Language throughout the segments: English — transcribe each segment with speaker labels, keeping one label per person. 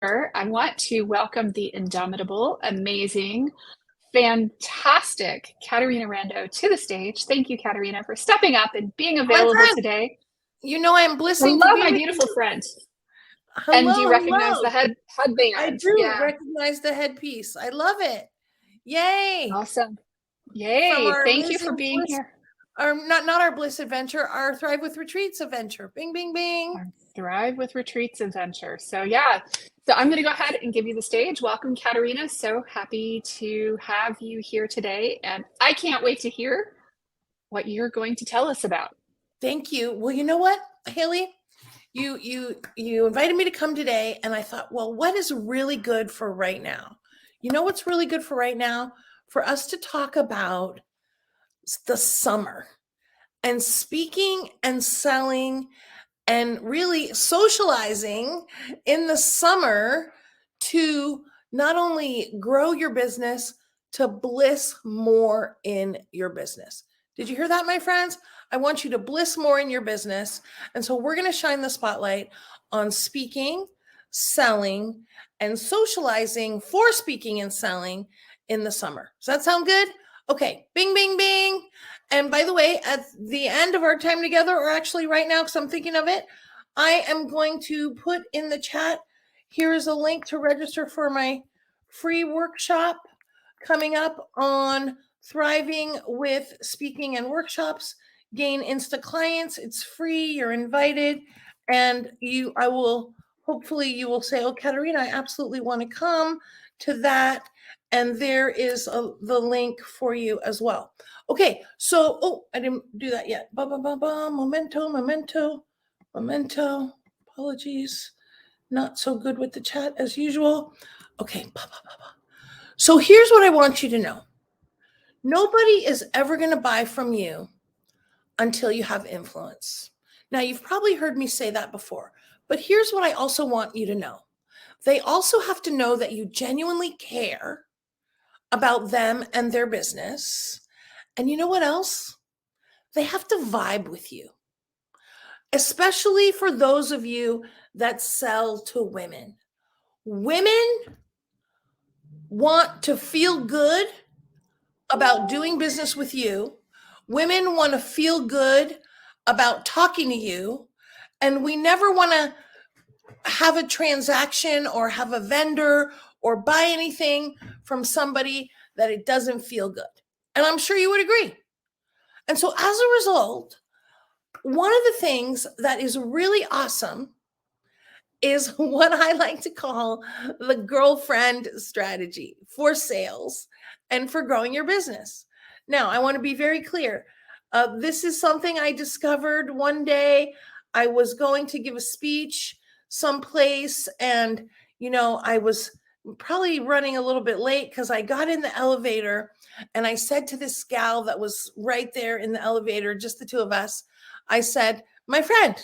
Speaker 1: I want to welcome the indomitable, amazing, fantastic Caterina Rando to the stage. Thank you, Caterina, for stepping up and being
Speaker 2: My
Speaker 1: available
Speaker 2: friend,
Speaker 1: today.
Speaker 2: you know I'm blissing to
Speaker 1: Hello,
Speaker 2: be
Speaker 1: my
Speaker 2: with
Speaker 1: beautiful
Speaker 2: you.
Speaker 1: friend. And do you
Speaker 2: Hello,
Speaker 1: recognize the
Speaker 2: hello. I
Speaker 1: headband?
Speaker 2: do
Speaker 1: Yeah,
Speaker 2: recognize the headpiece. I love it. Yay.
Speaker 1: awesome.
Speaker 2: From
Speaker 1: Yay.
Speaker 2: our
Speaker 1: Thank you for
Speaker 2: amazing
Speaker 1: being
Speaker 2: bliss,
Speaker 1: here.
Speaker 2: our not our bliss adventure, our Thrive with Retreats adventure. Bing, bing, bing.
Speaker 1: Our Thrive with Retreats adventure. So I'm going to go ahead and give you the stage. Welcome, Caterina. So happy to have you here today. And I can't wait to hear what you're going to tell us about.
Speaker 2: Thank you. Well, you know what, Haley? You invited me to come today, and I thought, well, what is really good for right now? You know what's really good for right now? For us to talk about the summer and speaking and selling and really socializing in the summer to not only grow your business, to bliss more in your business. Did you hear that, my friends? I want you to bliss more in your business. And so we're going to shine the spotlight on speaking, selling, and socializing for speaking and selling in the summer. Does that sound good? Okay, bing, bing, bing. And by the way, at the end of our time together, or actually right now, because I'm thinking of it, I am going to put in the chat, here's a link to register for my free workshop coming up on thriving with speaking and workshops. Gain Insta clients. It's free. You're invited. And I will, hopefully you will say, oh, Caterina, I absolutely want to come to that. And there is the link for you as well. Okay, so, I didn't do that yet. Memento. Apologies. Not so good with the chat as usual. Okay. So here's what I want you to know. Nobody is ever going to buy from you until you have influence. Now, you've probably heard me say that before, but here's what I also want you to know. They also have to know that you genuinely care about them and their business. And you know what else? They have to vibe with you, especially for those of you that sell to women. Women want to feel good about doing business with you. Women want to feel good about talking to you. And we never want to have a transaction or have a vendor or buy anything from somebody that it doesn't feel good. And I'm sure you would agree. And so as a result, one of the things that is really awesome is what I like to call the girlfriend strategy for sales and for growing your business. Now, I want to be very clear. This is something I discovered one day. I was going to give a speech someplace, and, I was probably running a little bit late because I got in the elevator and I said to this gal that was right there in the elevator, just the two of us, I said, my friend,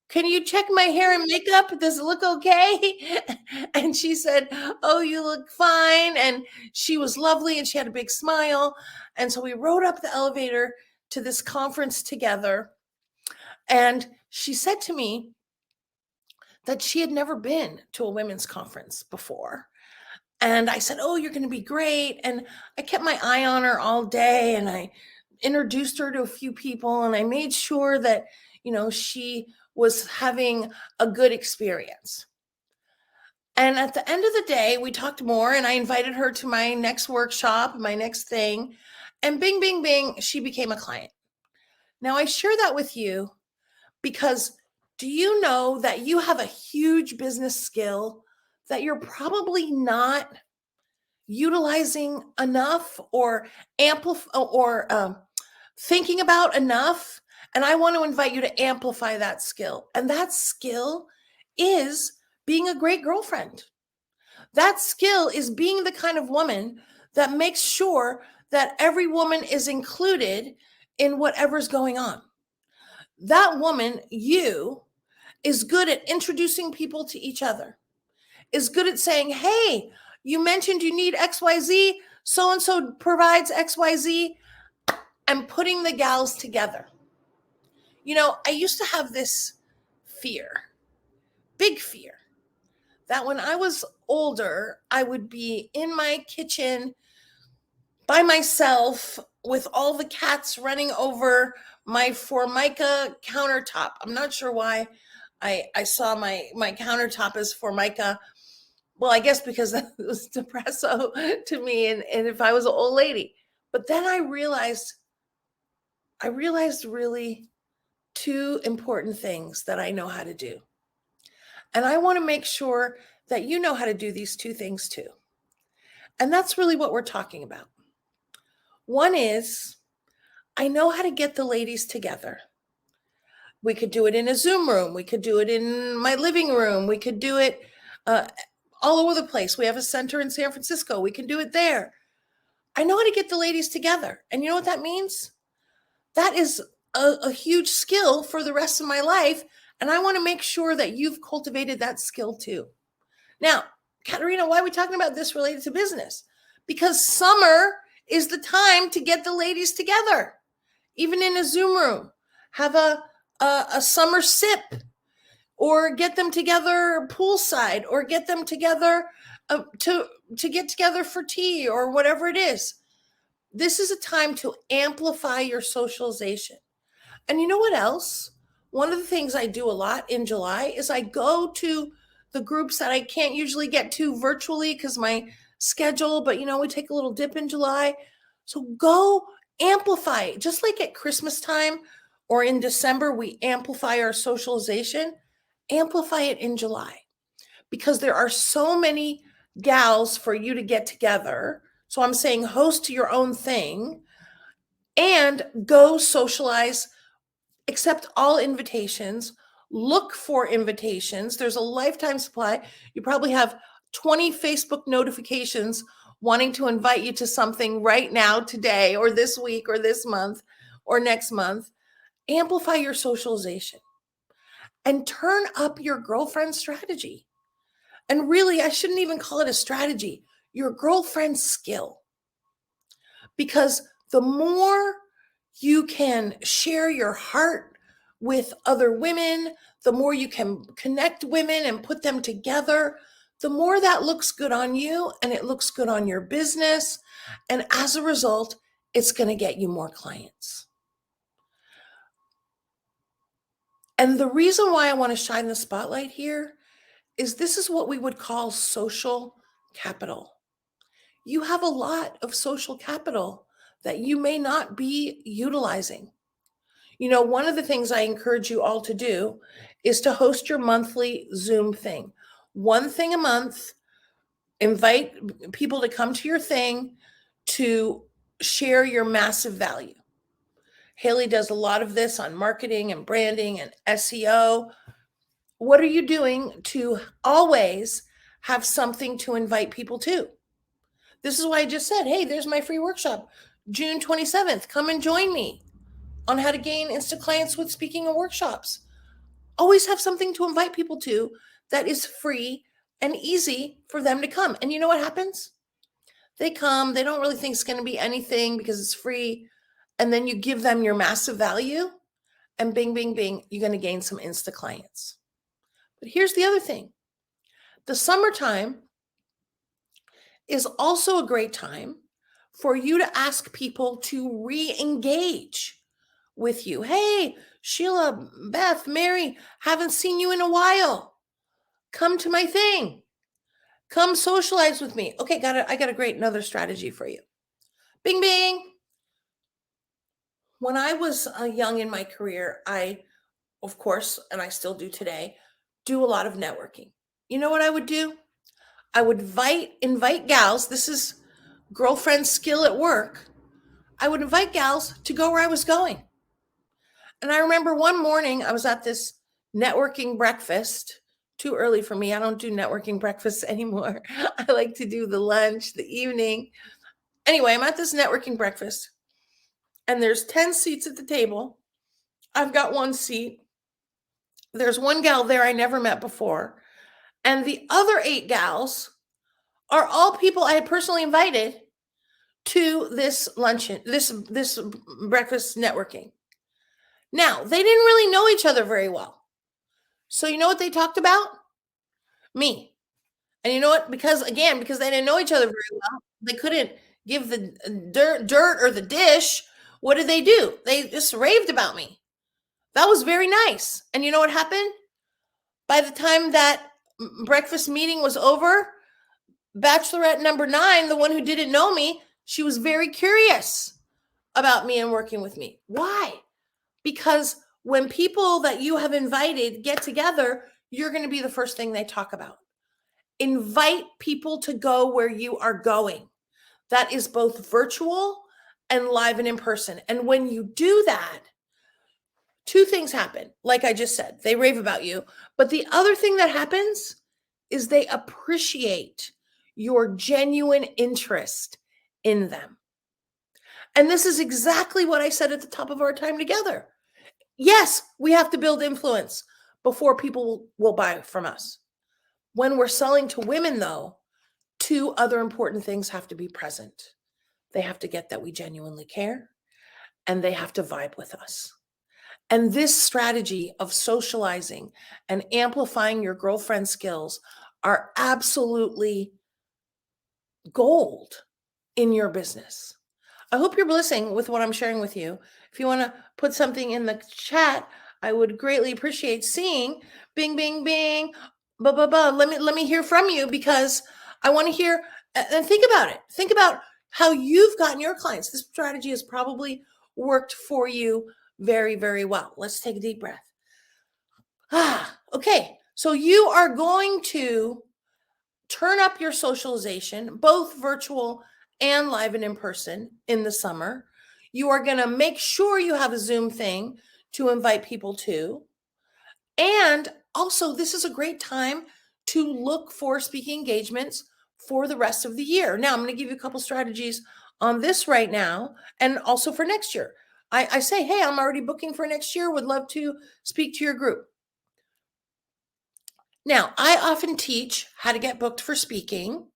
Speaker 2: can you check my hair and makeup? Does it look okay? And she said, oh, you look fine. And she was lovely and she had a big smile. And so we rode up the elevator to this conference together. And she said to me that she had never been to a women's conference before. And I said, oh, you're going to be great. And I kept my eye on her all day. And I introduced her to a few people. And I made sure that, she was having a good experience. And at the end of the day, we talked more, and I invited her to my next workshop, my next thing. And bing, bing, bing, she became a client. Now, I share that with you because do you know that you have a huge business skill that you're probably not utilizing enough or thinking about enough? And I want to invite you to amplify that skill. And that skill is being a great girlfriend. That skill is being the kind of woman that makes sure that every woman is included in whatever's going on. That woman, you, is good at introducing people to each other, is good at saying, hey, you mentioned you need XYZ, so-and-so provides XYZ, and putting the gals together. I used to have this fear, big fear, that when I was older, I would be in my kitchen by myself with all the cats running over my Formica countertop. I'm not sure why I saw my countertop as Formica. Well, I guess because that was depresso to me, and if I was an old lady. But then I realized really two important things that I know how to do. And I want to make sure that you know how to do these two things too. And that's really what we're talking about. One is I know how to get the ladies together. We could do it in a Zoom room. We could do it in my living room. We could do it uh, all over the place. We have a center in San Francisco. We can do it there. I know how to get the ladies together. And you know what that means? That is a huge skill for the rest of my life. And I want to make sure that you've cultivated that skill too. Now, Caterina, why are we talking about this related to business? Because summer is the time to get the ladies together, even in a Zoom room. Have a summer sip, or get them together poolside, or get them together to get together for tea or whatever it is. This is a time to amplify your socialization. And you know what else? One of the things I do a lot in July is I go to the groups that I can't usually get to virtually because my schedule, but we take a little dip in July. So go amplify, just like at Christmas time or in December, we amplify our socialization, amplify it in July because there are so many gals for you to get together. So I'm saying host your own thing and go socialize, accept all invitations, look for invitations. There's a lifetime supply. You probably have 20 Facebook notifications wanting to invite you to something right now, today, or this week, or this month, or next month. Amplify your socialization and turn up your girlfriend strategy. And really, I shouldn't even call it a strategy, your girlfriend skill. Because the more you can share your heart with other women, the more you can connect women and put them together, the more that looks good on you and it looks good on your business. And as a result, it's going to get you more clients. And the reason why I want to shine the spotlight here is this is what we would call social capital. You have a lot of social capital that you may not be utilizing. One of the things I encourage you all to do is to host your monthly Zoom thing. One thing a month, invite people to come to your thing to share your massive value. Haley does a lot of this on marketing and branding and SEO. What are you doing to always have something to invite people to? This is why I just said, hey, there's my free workshop, June 27th. Come and join me on how to gain Insta clients with speaking and workshops. Always have something to invite people to that is free and easy for them to come. And you know what happens? They come, they don't really think it's going to be anything because it's free. And then you give them your massive value and bing, bing, bing, you're going to gain some Insta clients. But here's the other thing. The summertime is also a great time for you to ask people to re-engage with you. Hey, Sheila, Beth, Mary, haven't seen you in a while. Come to my thing. Come socialize with me. Okay, I got a great another strategy for you. Bing, bing. When I was young in my career, I, of course, and I still do today, do a lot of networking. You know what I would do? I would invite gals. This is girlfriend skill at work. I would invite gals to go where I was going. And I remember one morning I was at this networking breakfast. Too early for me. I don't do networking breakfasts anymore. I like to do the lunch, the evening. Anyway, I'm at this networking breakfast and there's 10 seats at the table. I've got one seat. There's one gal there I never met before. And the other 8 gals are all people I had personally invited to this luncheon, this breakfast networking. Now, they didn't really know each other very well. So you know what they talked about? Me. And you know what? Because they didn't know each other very well, they couldn't give the dirt or the dish. What did they do? They just raved about me. That was very nice. And you know what happened? By the time that breakfast meeting was over, bachelorette number 9, the one who didn't know me, she was very curious about me and working with me. Why? Because when people that you have invited get together, you're going to be the first thing they talk about. Invite people to go where you are going. That is both virtual and live and in person. And when you do that, 2 things happen. Like I just said, they rave about you. But the other thing that happens is they appreciate your genuine interest in them. And this is exactly what I said at the top of our time together. Yes, we have to build influence before people will buy from us. When we're selling to women, though, 2 other important things have to be present. They have to get that we genuinely care, and they have to vibe with us. And this strategy of socializing and amplifying your girlfriend skills are absolutely gold in your business. I hope you're blessing with what I'm sharing with you. If you want to put something in the chat, I would greatly appreciate seeing. Bing, bing, bing. Blah, blah, blah. Let me hear from you, because I want to hear and think about it. Think about how you've gotten your clients. This strategy has probably worked for you very, very well. Let's take a deep breath. Okay. So you are going to turn up your socialization, both virtual and live and in person, in the summer. You are going to make sure you have a Zoom thing to invite people to. And also, this is a great time to look for speaking engagements for the rest of the year. Now, I'm going to give you a couple strategies on this right now, and also for next year. I say, hey, I'm already booking for next year. Would love to speak to your group. Now, I often teach how to get booked for speaking.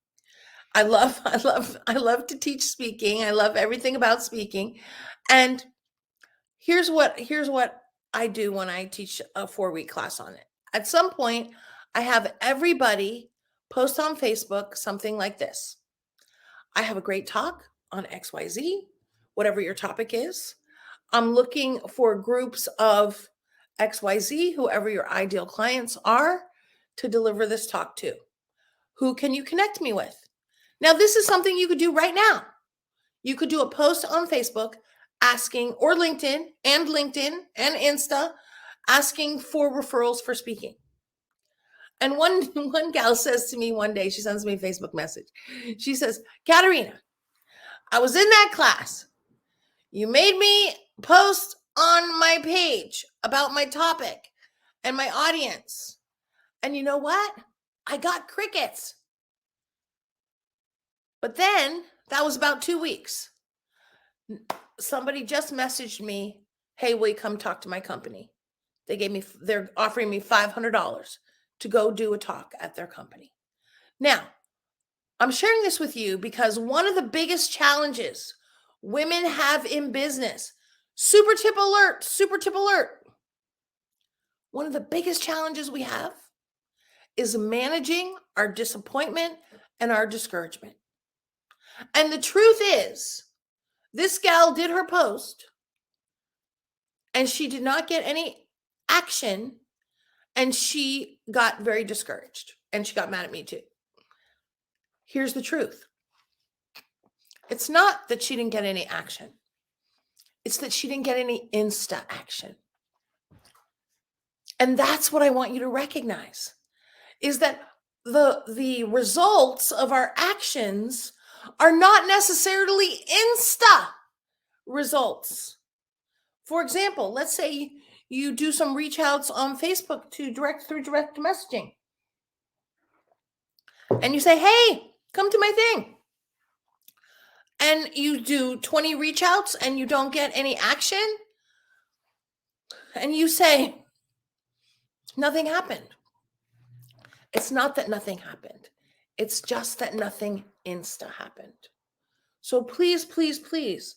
Speaker 2: I love to teach speaking. I love everything about speaking. And here's what I do when I teach a 4-week class on it. At some point, I have everybody post on Facebook something like this. I have a great talk on XYZ, whatever your topic is. I'm looking for groups of XYZ, whoever your ideal clients are, to deliver this talk to. Who can you connect me with? Now, this is something you could do right now. You could do a post on Facebook asking, or LinkedIn and Insta, asking for referrals for speaking. And one gal says to me one day, she sends me a Facebook message. She says, Caterina, I was in that class. You made me post on my page about my topic and my audience. And you know what? I got crickets. But then that was about 2 weeks. Somebody just messaged me, hey, will you come talk to my company? They're offering me $500 to go do a talk at their company. Now, I'm sharing this with you because one of the biggest challenges women have in business, super tip alert. One of the biggest challenges we have is managing our disappointment and our discouragement. And the truth is, this gal did her post and she did not get any action, and she got very discouraged, and she got mad at me too. Here's the truth. It's not that she didn't get any action. It's that she didn't get any Insta action. And that's what I want you to recognize, is that the results of our actions are not necessarily Insta results. For example, let's say you do some reach outs on Facebook through direct messaging. And you say, hey, come to my thing. And you do 20 reach outs and you don't get any action. And you say, nothing happened. It's not that nothing happened. It's just that nothing Insta happened. So please, please, please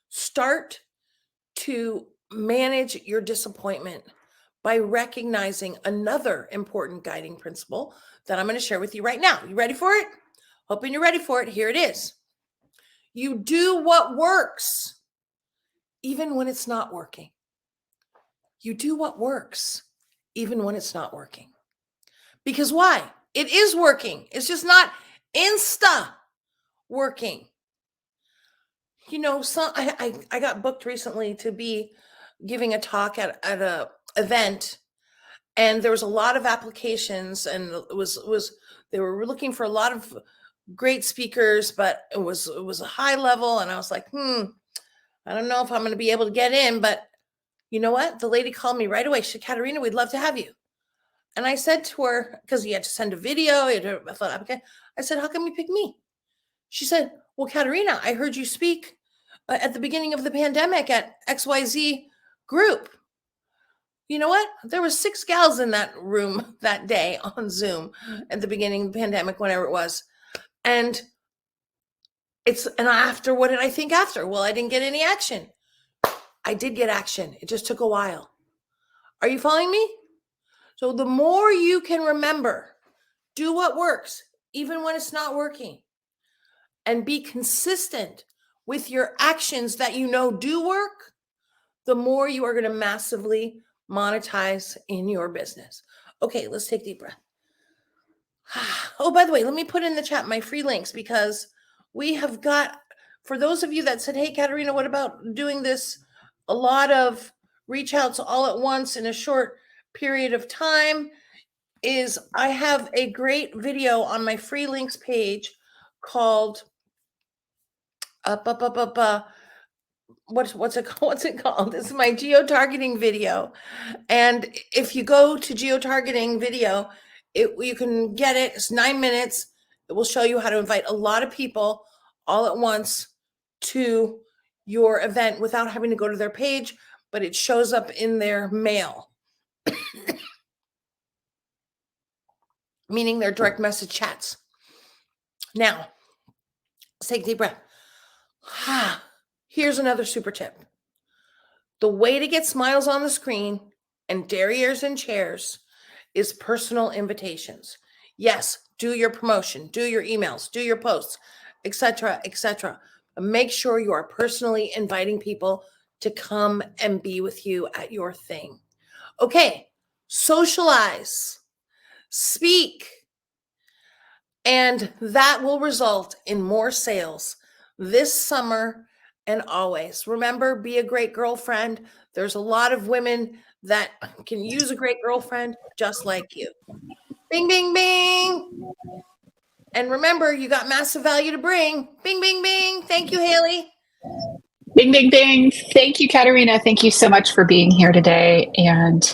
Speaker 2: start to manage your disappointment by recognizing another important guiding principle that I'm going to share with you right now. You ready for it? Hoping you're ready for it. Here it is. You do what works, even when it's not working. You do what works, even when it's not working. Because why? It is working. It's just not insta working. You know, I got booked recently to be giving a talk at a event, and there was a lot of applications, and it was they were looking for a lot of great speakers, but it was a high level, and I was like, I don't know if I'm going to be able to get in. But you know what? The lady called me right away. She said, Caterina, we'd love to have you. And I said to her, because you had to send a video, I thought, okay. I said, how come you picked me? She said, well, Caterina, I heard you speak at the beginning of the pandemic at XYZ group. You know what? There was 6 gals in that room that day on Zoom at the beginning of the pandemic, whenever it was. And after, what did I think after? Well, I didn't get any action. I did get action. It just took a while. Are you following me? So the more you can remember, do what works, even when it's not working, and be consistent with your actions that you know do work, the more you are going to massively monetize in your business. Okay, let's take a deep breath. Oh, by the way, let me put in the chat my free links, because we have got, for those of you that said, hey, Caterina, what about doing this? A lot of reach outs all at once in a short period of time. Is I have a great video on my free links page called what's it called? This is my geo-targeting video. And if you go to geo-targeting video, you can get it. It's 9 minutes. It will show you how to invite a lot of people all at once to your event without having to go to their page, but it shows up in their mail, meaning their direct message chats. Now, let's take a deep breath. Here's another super tip. The way to get smiles on the screen and derrieres and chairs is personal invitations. Yes, do your promotion, do your emails, do your posts, etc., etc. Make sure you are personally inviting people to come and be with you at your thing. Okay, socialize, speak, and that will result in more sales this summer and always. Remember, be a great girlfriend. There's a lot of women that can use a great girlfriend just like you. Bing, bing, bing. And remember, you got massive value to bring. Bing, bing, bing. Thank you, Haley.
Speaker 1: Bing, bing, bing. Thank you, Caterina. Thank you so much for being here today. And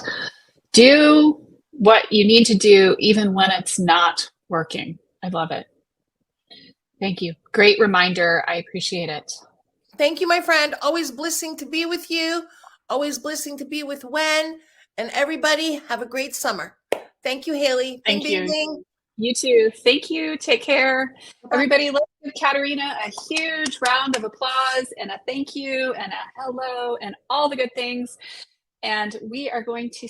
Speaker 1: do what you need to do, even when it's not working. I love it. Thank you. Great reminder. I appreciate it.
Speaker 2: Thank you, my friend. Always blessing to be with you. Always blessing to be with WEN. And everybody, have a great summer. Thank you, Haley.
Speaker 1: Thank
Speaker 2: Bing,
Speaker 1: you.
Speaker 2: bing, bing.
Speaker 1: You too. Thank you. Take care.
Speaker 2: Bye-bye.
Speaker 1: Everybody, let's give Caterina a huge round of applause and a thank you and a hello and all the good things. And we are going to